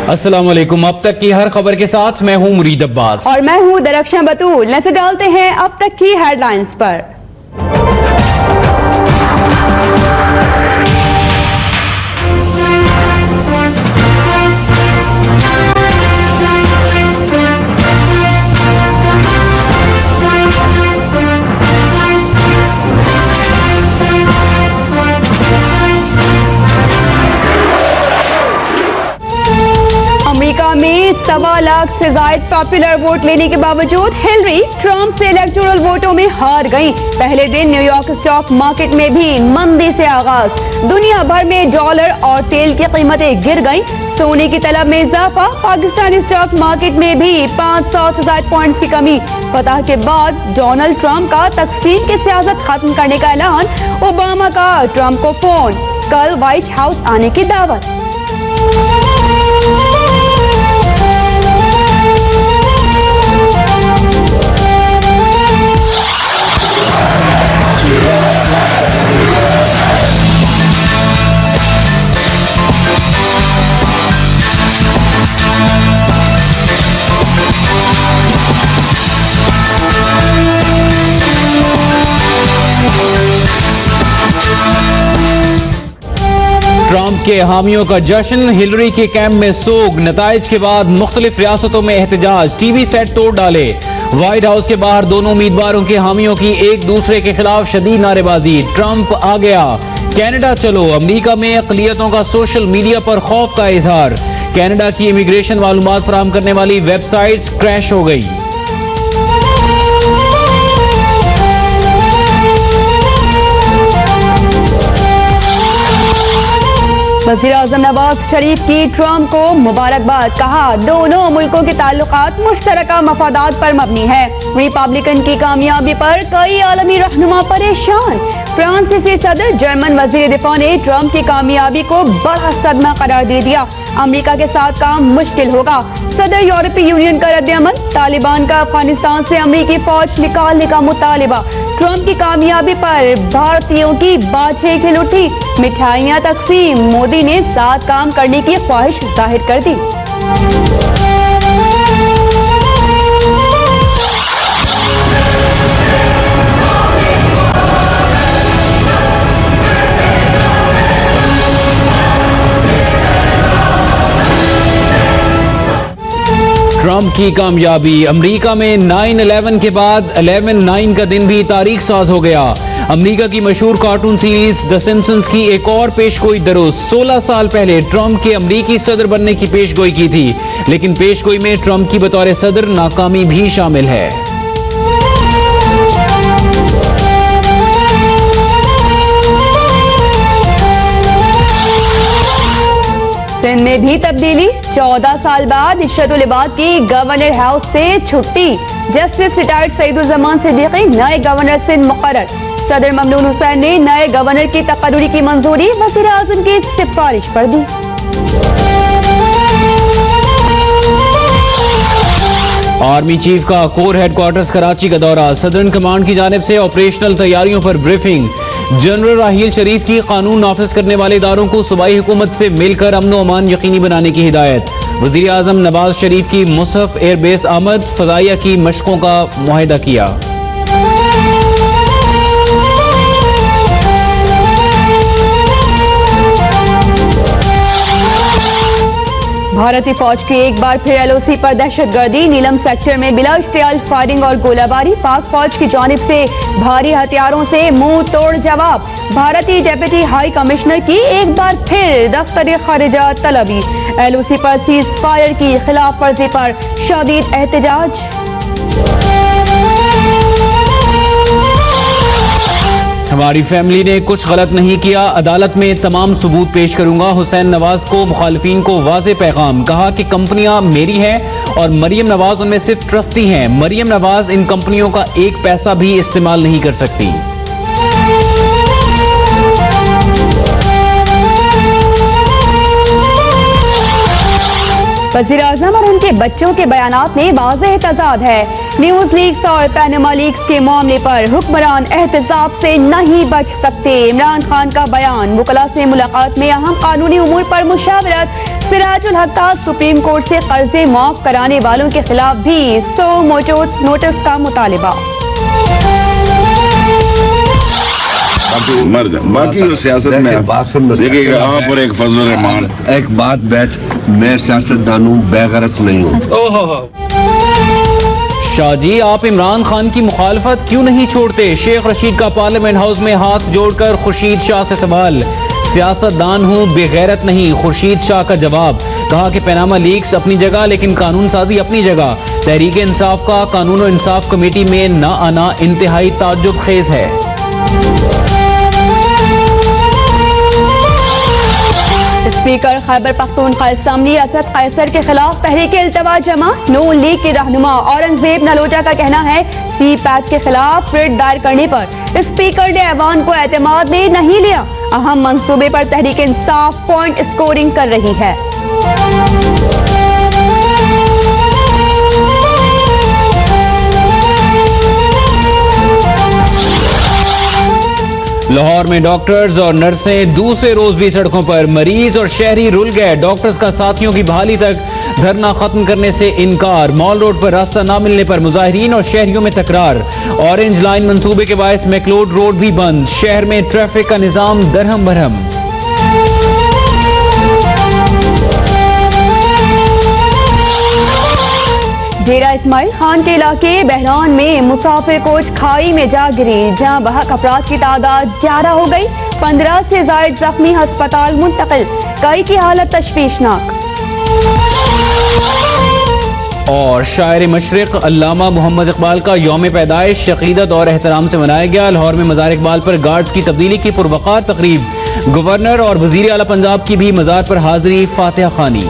अस्सलाम वालेकुम। अब तक की हर खबर के साथ मैं हूं मुरीद अब्बास और मैं हूं दरख्शां बतूल। नजर डालते हैं अब तक की हेडलाइंस पर। अमेरिका में 1.25 लाख से ज्यादा पॉपुलर वोट लेने के बावजूद हिलरी ट्रंप से इलेक्टोरल वोटों में हार गई। पहले दिन न्यूयॉर्क स्टॉक मार्केट में भी मंदी से आगाज। दुनिया भर में डॉलर और तेल की कीमतें गिर गईं। सोने की तलब में इजाफा। पाकिस्तानी स्टॉक मार्केट में भी 500 से ज्यादा पॉइंट्स की कमी। फतह के बाद डोनाल्ड ट्रंप का तकसीम की सियासत खत्म करने का ऐलान। ओबामा का ट्रंप को फोन। कल व्हाइट हाउस आने की दावत। ट्रंप के हामियों का जश्न। हिलरी के कैंप में सोग। नताइज के बाद मुख्तलिफ रियासतों में एहतजाज। टीवी सेट तोड़ डाले। व्हाइट हाउस के बाहर दोनों उम्मीदवारों के हामियों की एक दूसरे के खिलाफ शदीद नारेबाजी। ट्रंप आ गया, कनाडा चलो। अमेरिका में अक़लियतों का सोशल मीडिया पर खौफ का इजहार। कनाडा की इमिग्रेशन मालूमात फराहम करने वाली वेबसाइट्स क्रैश हो गई। वज़ीर-ए-आज़म नवाज शरीफ की ट्रंप को मुबारकबाद। कहा दोनों मुल्कों के ताल्लुकात मुश्तरका मफादात पर मबनी है। रिपब्लिकन की कामयाबी पर कई आलमी रहनुमा परेशान। फ्रांसीसी सदर जर्मन वज़ीर दिफा ने ट्रंप की कामयाबी को बड़ा सदमा करार दे दिया। अमेरिका के साथ काम मुश्किल होगा। सदर यूरोपीय यूनियन का रद्द-ए-अमल। तालिबान का अफगानिस्तान से अमेरिकी फौज निकालने का मुतालिबा। ट्रंप की कामयाबी पर भारतीयों की बाछें खिल उठी। मिठाइयां तकसीम। मोदी ने साथ काम करने की ख्वाहिश जाहिर कर दी। ट्रंप की कामयाबी। अमेरिका में 9/11 के बाद 11/9 का दिन भी तारीख साज हो गया। अमेरिका की मशहूर कार्टून सीरीज द सिम्पसंस की एक और पेशगोई दुरुस्त। 16 साल पहले ट्रंप के अमेरिकी सदर बनने की पेशगोई की थी, लेकिन पेशगोई में ट्रंप की बतौर सदर नाकामी भी शामिल है। सिंध में भी तब्दीली। 14 साल बाद इशरतुल इबाद की गवर्नर हाउस से छुट्टी। जस्टिस रिटायर्ड सईदुज़्ज़मान सिद्दीकी नए गवर्नर सिंध मुकर्रर। सदर ममनून हुसैन ने नए गवर्नर की तकर्रुरी की मंजूरी वज़ीर-ए-आज़म की सिफारिश पर दी। आर्मी चीफ का कोर हेडक्वार्टर्स कराची का दौरा। सदर्न कमांड की जानिब से ऑपरेशनल तैयारियों पर ब्रीफिंग। जनरल राहील शरीफ की कानून नाफिज करने वाले इदारों को सूबाई हुकूमत से मिलकर अमन व अमान यकीनी बनाने की हिदायत। वज़ीर आज़म नवाज शरीफ की मुसहफ एयरबेस आमद। फ़ज़ाइया की मशकों का मुआहिदा किया। भारतीय फौज की एक बार फिर एलओसी पर दहशतगर्दी। नीलम सेक्टर में बिला इश्तियाल फायरिंग और गोलाबारी। पाक फौज की जानिब से भारी हथियारों से मुंह तोड़ जवाब। भारतीय डेप्यूटी हाई कमिश्नर की एक बार फिर दफ्तर खारिजा तलबी। एलओसी पर सीज फायर की खिलाफ वर्जी पर शदीद एहतजाज। हमारी फैमिली ने कुछ गलत नहीं किया, अदालत में तमाम सबूत पेश करूंगा। हुसैन नवाज को मुखालिफिन को वाज़े पैगाम। कहा कि कंपनियां मेरी हैं और मरियम नवाज उनमें सिर्फ ट्रस्टी हैं। मरियम नवाज इन कंपनियों का एक पैसा भी इस्तेमाल नहीं कर सकती। वज़ीर-ए-आज़म और उनके बच्चों के बयानात में वाज़ेह तज़ाद है। न्यूज़ लीक्स और पैनामा लीक्स के मामले पर हुक्मरान एहतसाब से नहीं बच सकते। इमरान खान का बयान। वकला से मुलाकात में अहम कानूनी उमूर पर मुशावरत। सिराजुल हक का सुप्रीम कोर्ट से कर्जे माफ कराने वालों के खिलाफ भी 100 मोटो नोटिस का मुतालिबा। बाकी तो सियासत में बात सुन, देखिए यहाँ पर एक फजल रहमान, एक बात बैठ, मैं सियासतदान हूँ, बेगैरत नहीं हूँ। शाहजी, आप इमरान खान की मुखालफत क्यों नहीं छोड़ते? शेख रशीद का पार्लियामेंट हाउस में हाथ जोड़कर खुर्शीद शाह से सवाल। सियासतदान हूँ, बेगैरत नहीं, खुर्शीद शाह का जवाब। कहा कि पनामा लीक्स अपनी जगह लेकिन कानून साजी अपनी जगह। तहरीक इंसाफ का कानून और इंसाफ कमेटी में न आना इंतहाई ताज्जुब खेज है। स्पीकर खैबर पख्तूनख्वा असम्बली असद कैसर के खिलाफ तहरीक इल्तवा जमा। नून लीग के रहनुमा औरंगजेब नलोटा का कहना है सी पैक के खिलाफ रिट दायर करने पर स्पीकर ने ऐवान को एतमाद में नहीं लिया। अहम मंसूबे पर तहरीक इंसाफ पॉइंट स्कोरिंग कर रही है। लाहौर में डॉक्टर्स और नर्सें दूसरे रोज भी सड़कों पर। मरीज और शहरी रुल गए। डॉक्टर्स का साथियों की बहाली तक धरना खत्म करने से इनकार। मॉल रोड पर रास्ता न मिलने पर मुजाहिरीन और शहरियों में तकरार। ऑरेंज लाइन मंसूबे के बायस मैकलोड रोड भी बंद। शहर में ट्रैफिक का निजाम दरहम बरहम। डेरा इस्माइल खान के इलाके बहरान में मुसाफिर कोच खाई में जा गिरी, जहां बहक अफराद की तादाद 11 हो गई। 15 से जायद जख्मी अस्पताल मुंतकिल। कई की हालत तशवीशनाक। और शायर मशरिक अल्लामा मोहम्मद इकबाल का यौम पैदाइश अकीदत और एहतराम से मनाया गया। लाहौर में मज़ार इकबाल पर गार्ड्स की तब्दीली की पुरवकार तकरीब। गवर्नर और वजीर आला पंजाब की भी मज़ार पर हाजिरी, फातिहा खानी।